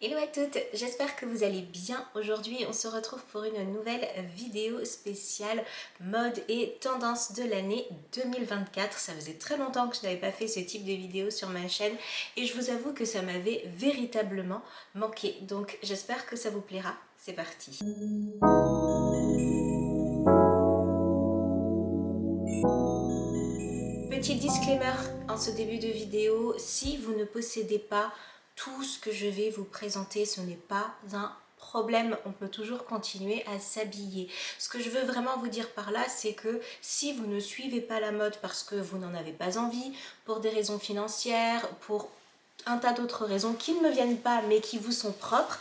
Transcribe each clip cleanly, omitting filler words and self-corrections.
Hello à toutes, j'espère que vous allez bien. Aujourd'hui on se retrouve pour une nouvelle vidéo spéciale mode et tendance de l'année 2024. Ça faisait très longtemps que je n'avais pas fait ce type de vidéo sur ma chaîne et je vous avoue que ça m'avait véritablement manqué. Donc j'espère que ça vous plaira. C'est parti. Petit disclaimer en ce début de vidéo, si vous ne possédez pas tout ce que je vais vous présenter, ce n'est pas un problème, on peut toujours continuer à s'habiller. Ce que je veux vraiment vous dire par là, c'est que si vous ne suivez pas la mode parce que vous n'en avez pas envie, pour des raisons financières, pour un tas d'autres raisons qui ne me viennent pas mais qui vous sont propres,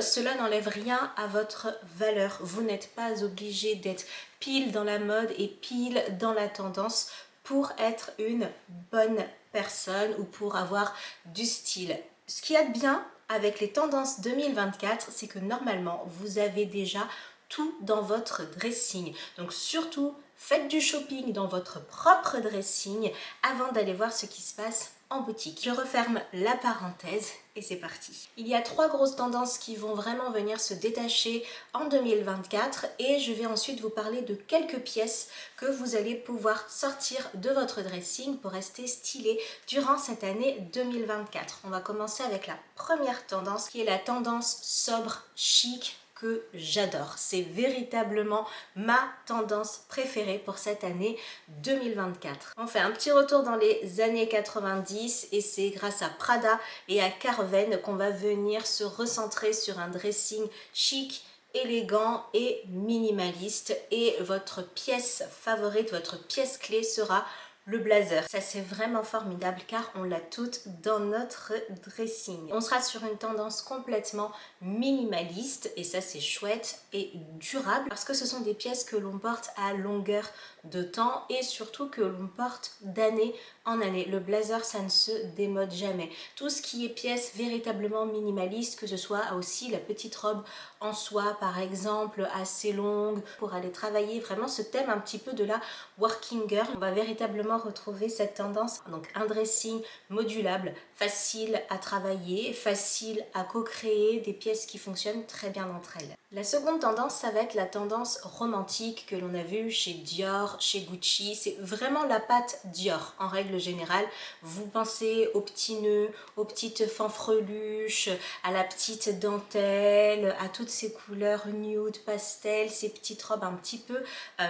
cela n'enlève rien à votre valeur. Vous n'êtes pas obligé d'être pile dans la mode et pile dans la tendance pour être une bonne personne ou pour avoir du style. Ce qu'il y a de bien avec les tendances 2024, c'est que normalement, vous avez déjà tout dans votre dressing. Donc surtout, faites du shopping dans votre propre dressing avant d'aller voir ce qui se passe en boutique. Je referme la parenthèse et c'est parti. Il y a trois grosses tendances qui vont vraiment venir se détacher en 2024 et je vais ensuite vous parler de quelques pièces que vous allez pouvoir sortir de votre dressing pour rester stylé durant cette année 2024. On va commencer avec la première tendance qui est la tendance sobre chic que j'adore. C'est véritablement ma tendance préférée pour cette année 2024. On fait un petit retour dans les années 90 et c'est grâce à Prada et à Carven qu'on va venir se recentrer sur un dressing chic, élégant et minimaliste, et votre pièce favorite, votre pièce clé sera le blazer. Ça c'est vraiment formidable car on l'a toute dans notre dressing. On sera sur une tendance complètement minimaliste et ça c'est chouette et durable parce que ce sont des pièces que l'on porte à longueur de temps et surtout que l'on porte d'année en année. Le blazer ça ne se démode jamais. Tout ce qui est pièces véritablement minimalistes, que ce soit aussi la petite robe en soie par exemple assez longue pour aller travailler, vraiment ce thème un petit peu de la working girl, on va véritablement retrouver cette tendance. Donc un dressing modulable, facile à travailler, facile à co-créer, des pièces qui fonctionnent très bien entre elles. La seconde tendance, ça va être la tendance romantique que l'on a vue chez Dior, chez Gucci. C'est vraiment la patte Dior en règle générale. Vous pensez aux petits nœuds, aux petites fanfreluches, à la petite dentelle, à toutes ces couleurs nude, pastel, ces petites robes un petit peu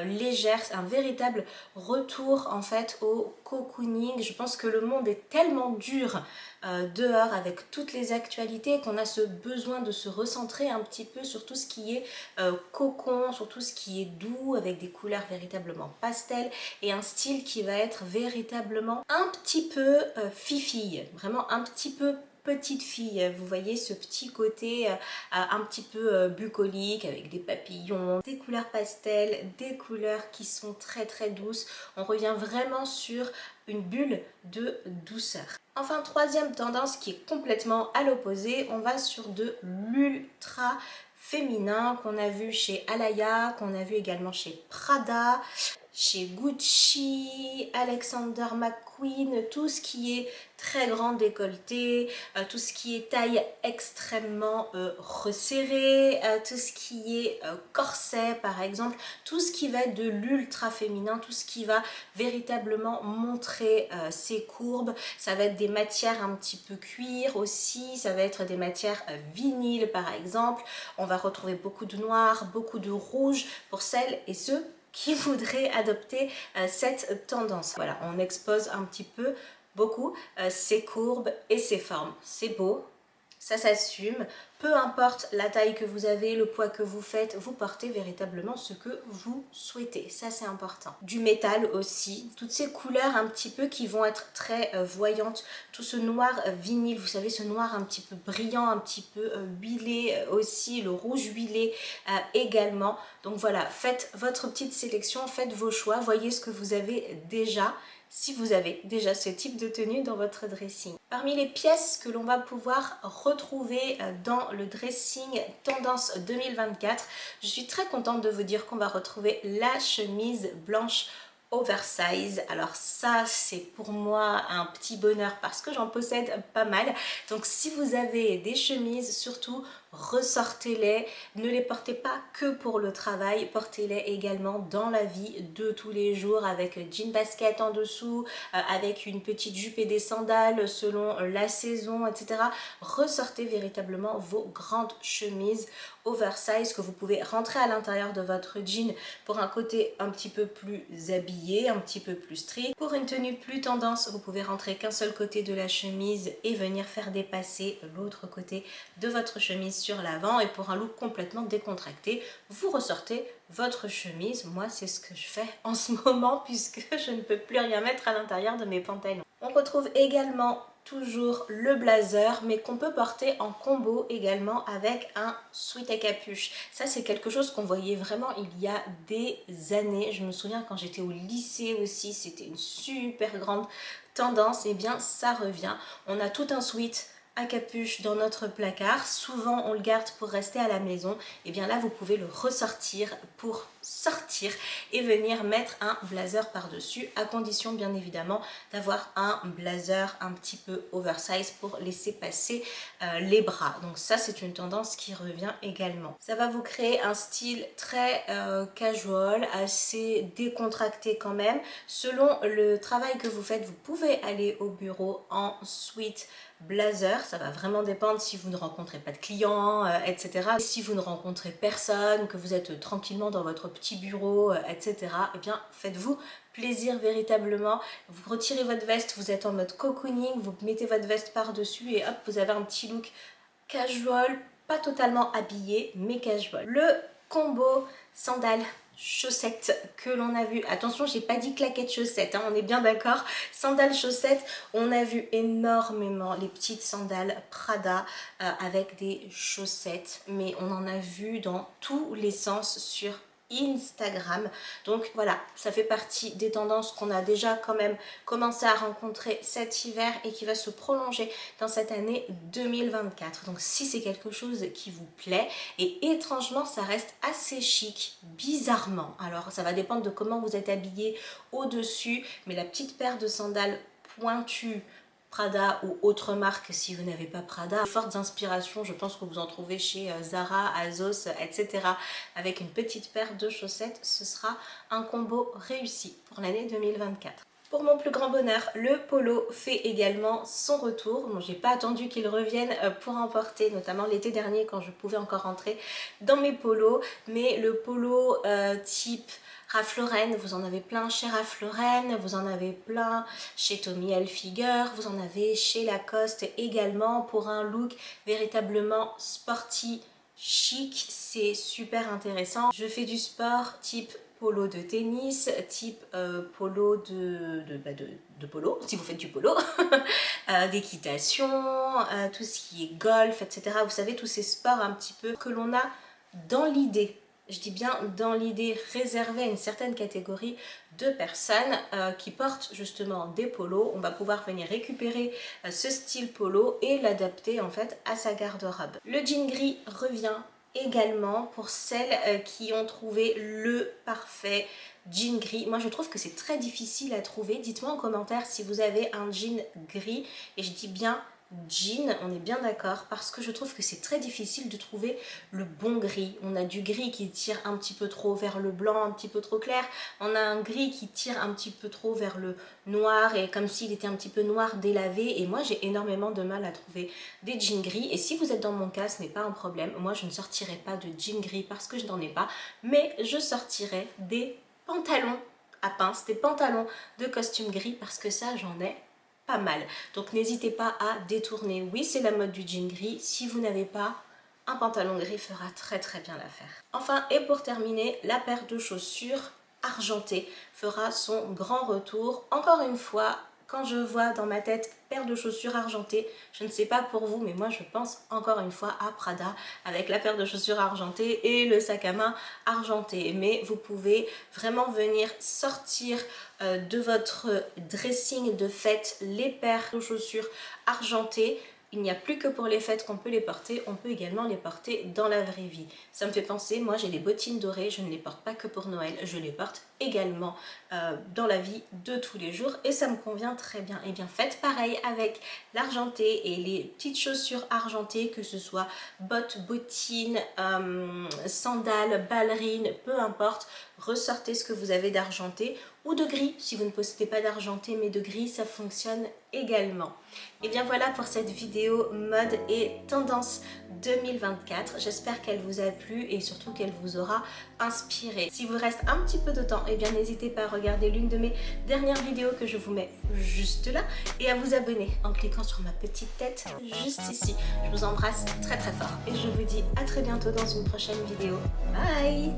légères. C'est un véritable retour en fait au cocooning. Je pense que le monde est tellement dur dehors avec toutes les actualités qu'on a ce besoin de se recentrer un petit peu sur tout ce qui est cocon, sur tout ce qui est doux avec des couleurs véritablement pastel et un style qui va être véritablement un petit peu fifille, vraiment un petit peu petite fille. Vous voyez ce petit côté un petit peu bucolique avec des papillons, des couleurs pastel, des couleurs qui sont très très douces. On revient vraiment sur une bulle de douceur. Enfin, troisième tendance qui est complètement à l'opposé, on va sur de l'ultra féminin qu'on a vu chez Alaïa, qu'on a vu également chez Prada, chez Gucci, Alexander McQueen, tout ce qui est très grand décolleté, tout ce qui est taille extrêmement resserrée, tout ce qui est corset par exemple, tout ce qui va être de l'ultra féminin, tout ce qui va véritablement montrer ses courbes. Ça va être des matières un petit peu cuir aussi, ça va être des matières vinyle par exemple. On va retrouver beaucoup de noir, beaucoup de rouge pour celles et ceux qui voudraient adopter cette tendance. Voilà, on expose un petit peu beaucoup ses courbes et ses formes. C'est beau, ça s'assume, peu importe la taille que vous avez, le poids que vous faites, vous portez véritablement ce que vous souhaitez, ça c'est important. Du métal aussi, toutes ces couleurs un petit peu qui vont être très voyantes, tout ce noir vinyle, vous savez ce noir un petit peu brillant, un petit peu huilé aussi, le rouge huilé également. Donc voilà, faites votre petite sélection, faites vos choix, voyez ce que vous avez déjà, si vous avez déjà ce type de tenue dans votre dressing. Parmi les pièces que l'on va pouvoir retrouver dans le dressing tendance 2024, je suis très contente de vous dire qu'on va retrouver la chemise blanche oversize. Alors ça, c'est pour moi un petit bonheur parce que j'en possède pas mal. Donc si vous avez des chemises, surtout ressortez-les, ne les portez pas que pour le travail, portez-les également dans la vie de tous les jours avec jean basket en dessous, avec une petite jupe et des sandales selon la saison, etc. Ressortez véritablement vos grandes chemises oversize que vous pouvez rentrer à l'intérieur de votre jean pour un côté un petit peu plus habillé, un petit peu plus strict. Pour une tenue plus tendance, vous pouvez rentrer qu'un seul côté de la chemise et venir faire dépasser l'autre côté de votre chemise sur l'avant. Et pour un look complètement décontracté, vous ressortez votre chemise. Moi, c'est ce que je fais en ce moment puisque je ne peux plus rien mettre à l'intérieur de mes pantalons. On retrouve également toujours le blazer, mais qu'on peut porter en combo également avec un sweat à capuche. Ça, c'est quelque chose qu'on voyait vraiment il y a des années. Je me souviens quand j'étais au lycée aussi, c'était une super grande tendance. Et bien ça revient. On a tout un sweat à capuche dans notre placard, souvent on le garde pour rester à la maison, et bien là vous pouvez le ressortir pour sortir et venir mettre un blazer par dessus, à condition bien évidemment d'avoir un blazer un petit peu oversize pour laisser passer les bras. Donc ça, c'est une tendance qui revient également. Ça va vous créer un style très casual, assez décontracté quand même. Selon le travail que vous faites, vous pouvez aller au bureau en sweat blazer. Ça va vraiment dépendre si vous ne rencontrez pas de clients, etc. Si vous ne rencontrez personne, que vous êtes tranquillement dans votre petit bureau, etc. Eh bien, faites-vous plaisir véritablement. Vous retirez votre veste, vous êtes en mode cocooning, vous mettez votre veste par-dessus et hop, vous avez un petit look casual, pas totalement habillé, mais casual. Le combo sandales chaussettes que l'on a vu, attention, j'ai pas dit claquettes chaussettes, hein, on est bien d'accord, sandales chaussettes, on a vu énormément les petites sandales Prada avec des chaussettes, mais on en a vu dans tous les sens sur Instagram. Donc voilà, ça fait partie des tendances qu'on a déjà quand même commencé à rencontrer cet hiver et qui va se prolonger dans cette année 2024. Donc si c'est quelque chose qui vous plaît, et étrangement ça reste assez chic, bizarrement. Alors ça va dépendre de comment vous êtes habillé au-dessus, mais la petite paire de sandales pointues Prada ou autre marque si vous n'avez pas Prada. Fortes inspirations, je pense que vous en trouvez chez Zara, Azos, etc. Avec une petite paire de chaussettes, ce sera un combo réussi pour l'année 2024. Pour mon plus grand bonheur, le polo fait également son retour. Bon, j'ai pas attendu qu'il revienne pour en porter, notamment l'été dernier quand je pouvais encore rentrer dans mes polos. Mais le polo type Ralph Lauren, vous en avez plein chez Ralph Lauren, vous en avez plein chez Tommy Hilfiger, vous en avez chez Lacoste également pour un look véritablement sporty, chic, c'est super intéressant. Je fais du sport type polo de tennis, type polo de polo, si vous faites du polo, d'équitation, tout ce qui est golf, etc. Vous savez, tous ces sports un petit peu que l'on a dans l'idée. Je dis bien dans l'idée réservée à une certaine catégorie de personnes qui portent justement des polos. On va pouvoir venir récupérer ce style polo et l'adapter en fait à sa garde-robe. Le jean gris revient également pour celles qui ont trouvé le parfait jean gris. Moi je trouve que c'est très difficile à trouver. Dites-moi en commentaire si vous avez un jean gris, et je dis bien jean, on est bien d'accord, parce que je trouve que c'est très difficile de trouver le bon gris. On a du gris qui tire un petit peu trop vers le blanc, un petit peu trop clair. On a un gris qui tire un petit peu trop vers le noir et comme s'il était un petit peu noir délavé. Et moi j'ai énormément de mal à trouver des jeans gris. Et si vous êtes dans mon cas, ce n'est pas un problème. Moi je ne sortirai pas de jean gris parce que je n'en ai pas, mais je sortirai des pantalons à pince, des pantalons de costume gris parce que ça j'en ai pas mal. Donc n'hésitez pas à détourner. Oui, c'est la mode du jean gris. Si vous n'avez pas, un pantalon gris fera très très bien l'affaire. Enfin, et pour terminer, la paire de chaussures argentée fera son grand retour. Encore une fois, quand je vois dans ma tête paire de chaussures argentées, je ne sais pas pour vous, mais moi je pense encore une fois à Prada avec la paire de chaussures argentée et le sac à main argenté. Mais vous pouvez vraiment venir sortir de votre dressing de fête les paires de chaussures argentées il n'y a plus que pour les fêtes qu'on peut les porter, on peut également les porter dans la vraie vie. Ça me fait penser, moi j'ai des bottines dorées, je ne les porte pas que pour Noël, je les porte également dans la vie de tous les jours et ça me convient très bien. Et bien faites pareil avec l'argenté et les petites chaussures argentées, que ce soit bottes, bottines, sandales, ballerines, peu importe, ressortez ce que vous avez d'argenté ou de gris, si vous ne possédez pas d'argenté mais de gris, ça fonctionne également. Et bien voilà pour cette vidéo mode et tendance 2024. J'espère qu'elle vous a plu et surtout qu'elle vous aura inspiré. Si vous reste un petit peu de temps, et bien n'hésitez pas à regarder l'une de mes dernières vidéos que je vous mets juste là et à vous abonner en cliquant sur ma petite tête juste ici. Je vous embrasse très très fort et je vous dis à très bientôt dans une prochaine vidéo. Bye!